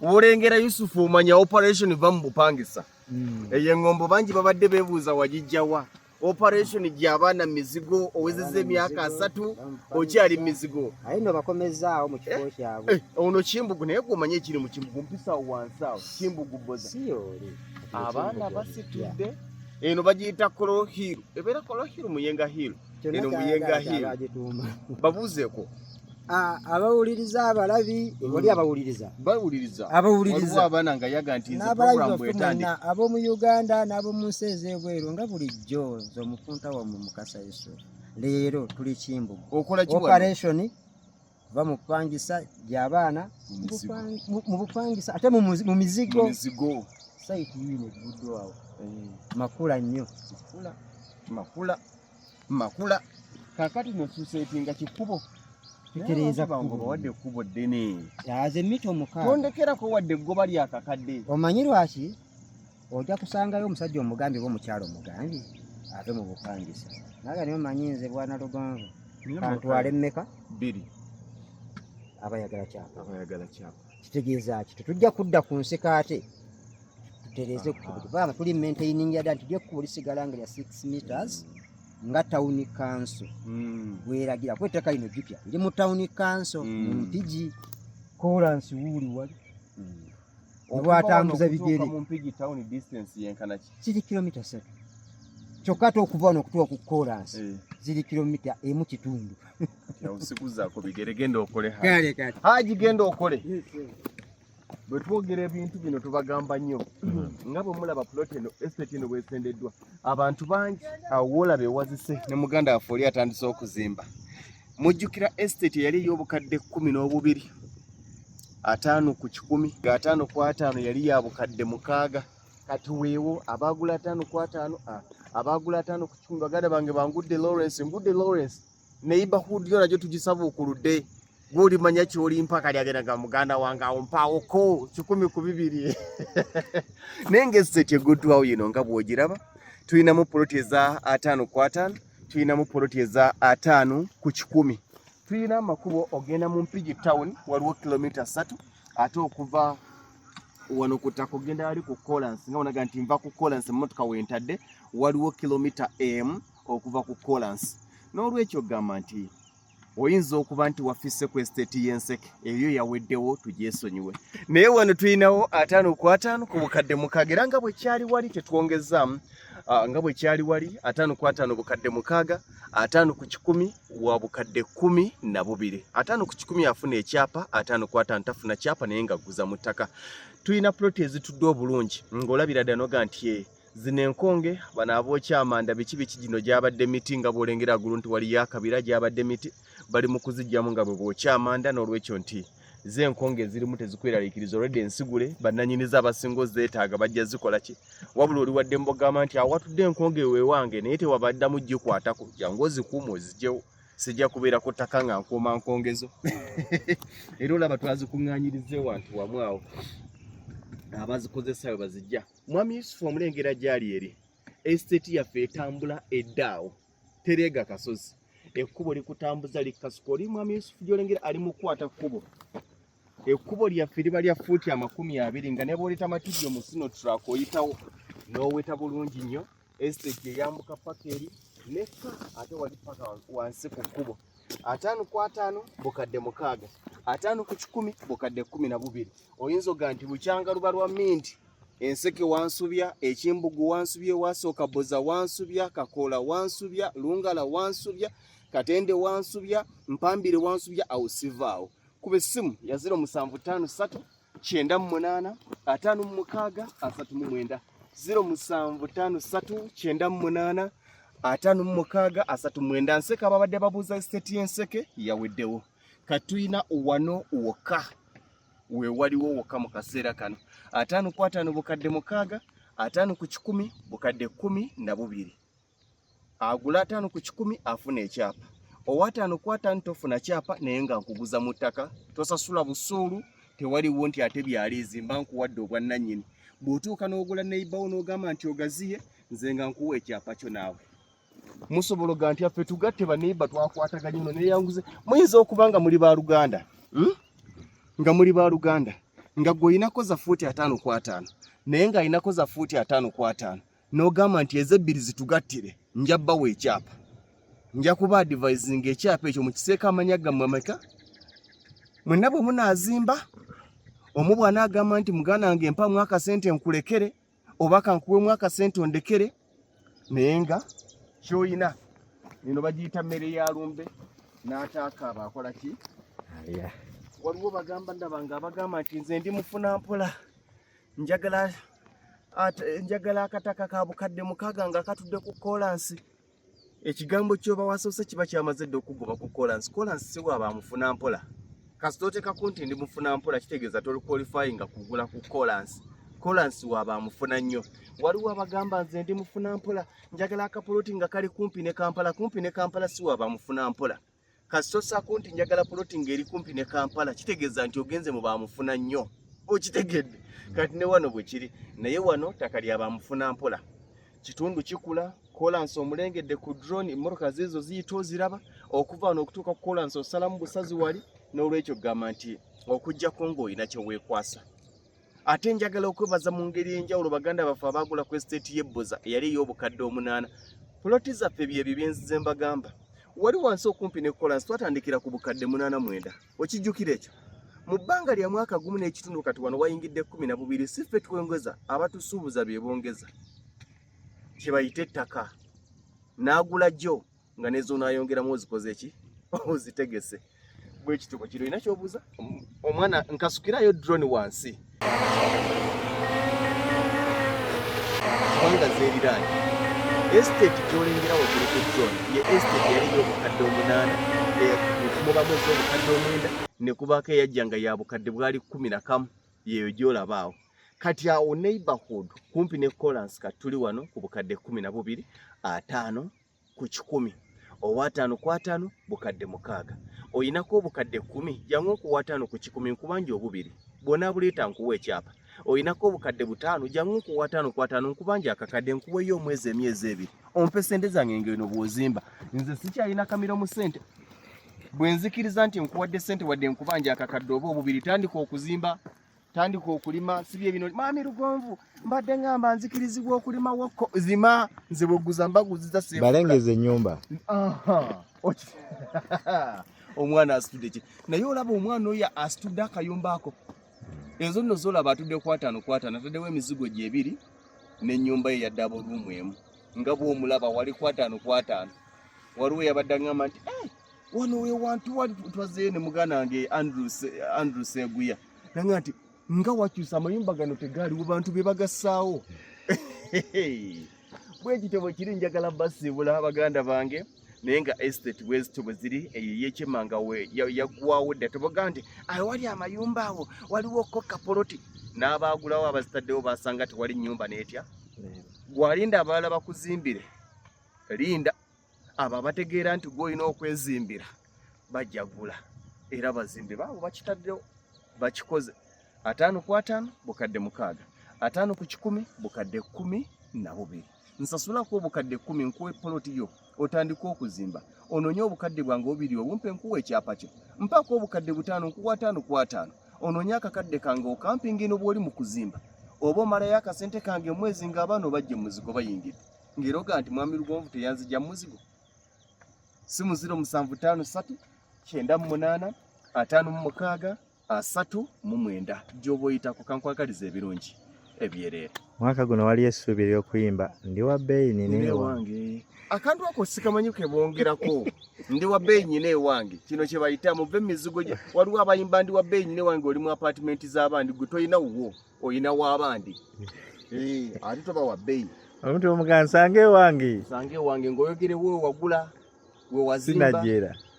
Wolengera Yusufu omanya operation va mu Bupangisa. Eyo ngombo bangi babadde bebuuza wagijjawa. Operation gy'abaana mizigo owezezza emyaka 3 okyali mizigo. Ayino bakomezaawo mu kifo kyabwe. Ono Kimbugu naye gwomanye ekiri mu Kimbugu mpisa wansi awo Mpigi Bboza. Siyoli. Abaana basitudde. Eno bagiyita Kolohiru. Ebeera Kolohiru Muyenga Hiru. Eno Muyenga Hiru. Babuuzeeko. Abawuliriza abalabi wali abawuliriza abawuliriza abana nga yaga nti nze program etandi abo mu Uganda nabo mu nseze ebweru nga bulijjo zo mupunta wa mu Mukasa Yesu leero tuli Kimbugu okola ki operation va mu Bupangisa gy'abaana mu Bupangisa ate mu mizigo site yine buddo awo makula nnyo makula kakati no susetinga kikubo Tereza bango wadde kubo ddene. Yaze mito mukaga. Tondekera ko wadde goba lya kakadde. Omanyi lwaki? Ojja kusangayo omusajja omugambi bo mukyalo mugambi ate mu Bupangisa. Naga niyo manyinze bwana Lugongo. Kantwale mmeka? 2. Abayagala kyapa. Kitegeeza ki tujja kudda ku nsekaate. Tutereze ku baba tuli maintaining ya tujja kulisigala nga ya 6 meters. Nga town council weragira kwetaka lino jupya iri mu town council Mpigi KOLANSI wuli wali obwatambuza bigere mu Mpigi town distance yenkana ki kilomita 7 kyokka okuva no kutuwa ku KOLANSI ziri kilomita emu kitundu ya usiku zako bigere genda okole kale haji genda okole bwe twogera ebintu bino tubagamba nnyo nga bwe mulaba plot eno estate eno bwesendeddwa abantu bangi awola bewazise ne muganda waffe oli atandise okuzimba mujjukira estate yali ey'obukadde 12 5 ku 10 ga 5 ku 5 yali ya bukadde 6 kati weewo abagula 5 ku 5 abagula 5 ku 10 baganda bange bangudde Lawrence neighborhood yo najo tugisaba okuludde Guli manya choli mpaka lyagenda muganda wanga ompawo ko 10 ku 2 nenge estate eguddwa yino nga bwogiraba tulina mu ploti za 5 ku 5 tulina mu ploti za 5 ku 10 tulina makubo ogenda mu Mpigi town waliwo kilomita 3 ate okuva wano kutako genda ali ku KOLANSI nga onaga nti nva ku KOLANSI mmotoka wentadde waliwo kilomita m okuva ku KOLANSI n'olwekyo gamba nti oyinza okuba nti wafise ku estate y'enseke eyo yaweddewo tugyesonyiwe naye wano tulinawo 5 ku 5 ku bukadde 6 era nga bwe kyali wali tetwongezaamu nga bwe kyali wali 5 ku 5 bukadde 6 5 ku 10 wa bukadde 12 5 ku 10 afuna ekyapa 5 ku 5 tafuna kyapa naye nga guza mu ttaka tulina ploti ezitudde obulungi ng'olabira ddanoga nti zino enkonge bano abookyamanda biki gino gyabadde miti nga bwolengera gulu nti wali yakabira gyabadde miti bali mu kuzijjamu nga bwe bookyamanda n'olwekyo nti z'enkonge zirimu tezikweraliikiriza olwedde ensigule bannanyiniza abasinga zeetaaga bajja zikola ki wabula oli wadde mbogamba nti awatudde enkonge weewange naye tewabaddamu gikwatako jangu ozikuuma ozigyewo sijja kubeera ku ttaka nga nkuuma nkongezo era olaba twazikuŋŋaanyirize wantu wamu awo abazikozesa bazijja mwami Yusufu omulengera gyali eri estate yaffe etambula eddaawo tereega kasozi ekkubo likutambuza likasuka oli mwami Yusufu gyolengera ali mu kukwata kkubo ekkubo lyaffe liba lya fuuti 20 nga ne bwoleta matijjo mu sino track oyitawo n'oweta bulungi nnyo estate eyambuka paka eri nekka ate wali paka wansi ku kkubo 5 ku 5 bukadde 6 5 ku 10 bukadde 12 oyinza oga nti bukyanga luba lwa minti enseke wansubya ekimbugu wansubye wasooka Bboza wansubya Kakola wansubya Lungala wansubya Katende wansubya Mpambire wansubya awusivaawo kuba essimu ya 0753 98 56 39 0753 98 56 39 nseke ababadde babuuza estate y'enseke yaweddewo katuyina wano wokka we waliwo wokka mu kaseera kano 5 ku 5 bukadde 6 5 ku 10 bukadde 12 agula 5 ku 10 afuna ekyapa owa 5 ku 5 tofuna kyapa naye nga nkuguza mu ttaka tosasula busuulu tewaliwo nti ate byalizimba nkuwadde obwannannyini bw'otuuka n'ogula neighbour n'ogamba nti ogaziye nze nga nkuwa ekyapa kyo naawe musobola ganti affe tugatte baneighbour twakwataganya no neyanguze muyinza okuba nga muli ba Luganda nga muli ba Luganda nga gwe inako za futi 5 kwa 5 naye nga inako za futi 5 kwa 5 n'ogamba nti ezebbiri zitugattire njabba we ekyapa nja kuba advising ekyapa ekyo mukiseeka amanya gammwe ameka mwenna bwe munaazimba omu bw'anaagamba nti muganda wange mpamu akasente nkulekere oba kankuwemu akasente ondekere naye nga kyoyina eno bagiyita mmere ya lumbe n'ataaka aba akola ki waliwo bagamba ndabanga abagamba nti nze ndi mufuna mpola njagala akataka ka bukadde mukaaga nga katudde ku kolansi ekigambo ky'oba wasoose kiba kyamaze dde okugoba ku kolansi si bw'aba amufuna mpola kasita oteekako nti ndi mufuna mpola kitegeeza toli qualifyinga kugula ku kolansi waba amufuna nnyo waliwo abagamba nze ndi mufuna mpola njagala akapoloti nga kali kumpi ne Kampala si waba amufuna mpola kasita ossaako nti njagala poloti ng'eri kumpi ne Kampala kitegeeza nti ogenze mu bamufuna nnyo okitegedde kati ne wano bwe kiri naye wano ttaka lyaba amufuna mpola kitundu kikula kolansi omulengedde ku drone emmotoka ziizo ziyita oziraba okuva wano okutuuka ku kolansi osalamu busazi wali n'olwekyo gamba nti okuggyako ng'olina kye weekwasa ate njagala okwebaza mu ngeri enjawulo baganda baffe abaagula ku estate y'e Bboza eyali ey'obukadde 8 poloti zaffe byebyo byenzize mbagamba wali wansi okumpi ne kolansi twatandikira ku bukadde 89 okijjukira ekyo mu bbanga lya mwaka gumu n'ekitundu kati wano wayingidde 12 si ffe twongeza abatusuubuza bye bongeza kye bayita ettaka n'agula jjo nga nezo naayongeramu ozikoze eki ozitegese bwe kituko kiro ina kyobuuza omwana nkasukirayo drone wansi wanga zeeriraanye estate gyolengera wagereko drone ye estate yali y'obukadde 8 muba mwezi obukadde 9 ne kubaako eyajja nga ya bukadde bwali 11 yeyo gyolabaawo kati awo neighborhood kumpi ne kolansi kati tuli wano ku bukadde 12 5 ku 10 owa 5 kwa 5 bukadde 6 oyinako obukadde 10 jangu okuwa 5 ku 10 nkubanja obubiri bwona buleeta nkuwa ekyapa oyinako obukadde 5 jangu okuwa 5 kwa 5 nkubanja akakadde nkuweyo omwezi emyezi 2 ompe sente zange ngeno bwozimba nze sikyalina kamiro mu sente bwenzikiriza nti nkuwadde sente wadde nkubanja akakadde oba obubiri tandika okuzimba tandika okulima sibye bino mami Lugonvu mbadde ngamba nzikirizibwa okulima wokko zima nze bweguza mbaguziza sefu balengeze ennyumba omwana asitudde ki naye olaba omwana oyo asitudde akayumba ako ezo nno zolaba atudde ku 5 kwa 5 ataddewo emizigo gye ebiri n'ennyumba ye yadde ab'oluumu emu nga bw'omulaba wali ku 5 kwa 5 waliwo yabadde ngamba nti wano we wantu wali twazeeyo ne muganda wange Andrew Seguya nanga nti nga wakyusa amayumba gano tegaaliwo bantu be bagassaawo bwe kitebo kiri njagala basiibula abaganda bange naye nga estate bwezito bwe ziri eyekyemanga we yaggwawo dda tobaga nti wali amayumba awo waliwo kokapoloti n'abaagulawo abazitaddewo basanga tewali nnyumba n'etya gwalinda abalala bakuzimbire linda abo abategeera nti gwolina okwezimbira bajjagula era bazimbe baabo bakitaddewo bakikoze 5 kwa 5 bukadde 6 5 ku 10 bukadde 12 nsasulako obukadde 10 nkuwe poloti yo otandika okuzimba ononye obukadde bwange obiri obumpe nkuwa ekyapa kyo mpaka obukadde 5 nkuwa 5 kwa 5 ononye akakadde kange okampingi eno bw'oli mu kuzimba oba omalayo akasente kange mwezi ng'abaana bajje mu muzigo bayingidde ng'eroga nti mwami Lugonvu teyanzija mu muzigo simu 0753 98 56 39 gy'oba oyitako kankwagaliza ebirungi ebyerere mwaka guno wali essuubi ly'okuyimba ndi wa bbeeyi nine wange akantu ako sikamanyi ke bongerako ndi wa bbeeyi nyine ewange kino kye bayita muve emizigo gye waliwo abayimba ndi wa bbeeyi nyine wange oli mu apartment z'abandi gwe toyina wuwo oyina w'abandi ate toba wa bbeeyi omuntu omugaa nsange ewange ng'oyogere we wagula we wazimba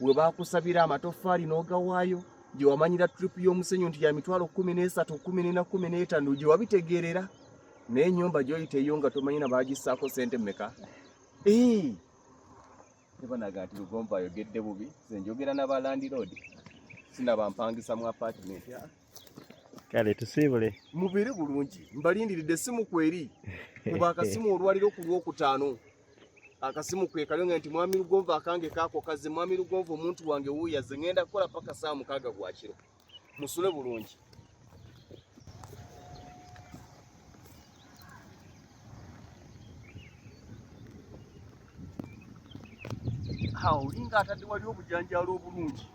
we baakusabira amatoffaali n'ogawaayo gye wamanyira trip y'omusenyu nti ya mitwalo 13 14 15 gye wabitegeerera naye ennyumba gy'oyita eyo nga tomanyi na baagissaako sente mmeka ebanaga nti Lugonvu ayogedde bubi nze njogera n'abalandiroodi sinaba mpangisa mu apartment kale tusiibule mubiri bulungi mbalindiridde simu kweri kuba akasimu olwaliro ku Lwokutaano akasimu kwe kalonga nti mwami Lugonvu akange kaako kaze mwami Lugonvu omuntu wange wuuya ze ngenda kukola paka saa 6 gwa kiro musule bulungi. Olinga atadde wali obujanjaalo obulungi.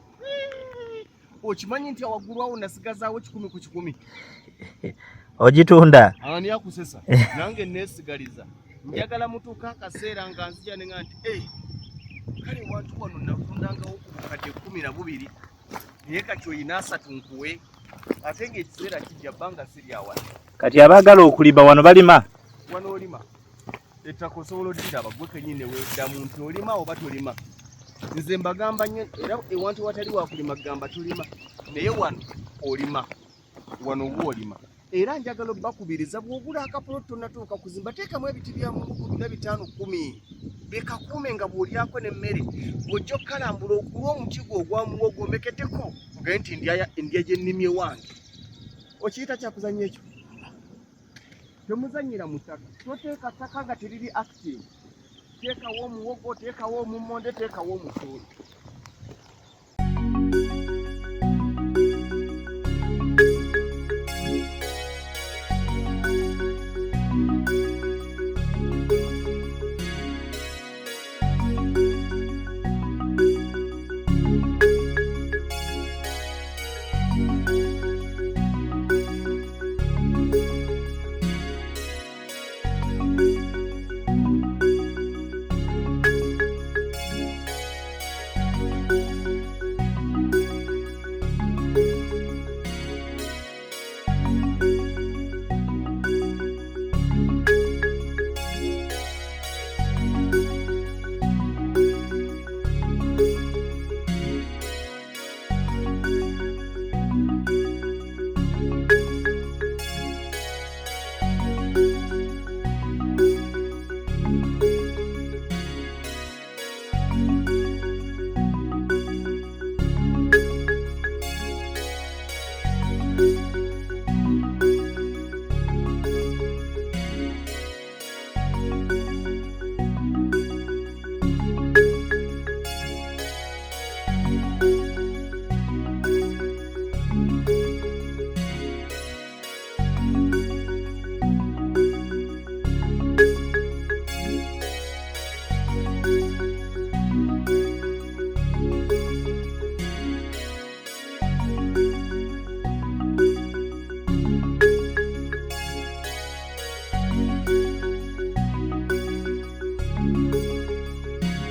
Okimanyi nti awaggulu awo nasigazaawo 10 ku 10. Ogitunda? Ani akusesa? Nange neesigaliza. Njagala mutuuka akaseera nga nzija ne nga nti kale wantu wano nafundangawo ku bukadde 12 naye kati oyina 3 nkuwe ate ng'ekiseera kijja bbanga siri awala. Kati abaagala okulima wano balima? Wano olima ettaka osobola oddira gwe kennyini weeddamu nti olima oba tolima. Nze mbagamba nnyo era ewantu watali wakulima gamba tulima naye wano olima, wano woolima. Era njagala bakubiriza bw'ogula akapuloti tonnatuuka kuzimba teekamu ebiti bya mugugu 5 10 bekakuume nga bw'olyako n'emmere bw'ojja okkalambula okulwa omuti gwo ogwamuwo gw'omekeddeko ogaye nti ndya gye nnimye wange. Okiyita kyakuzannya ekyo? Temuzannyira mu ttaka, toteeka ttaka nga teriri active. Teekawo omuwogo, teekawo omummonde, teekawo omusuuli.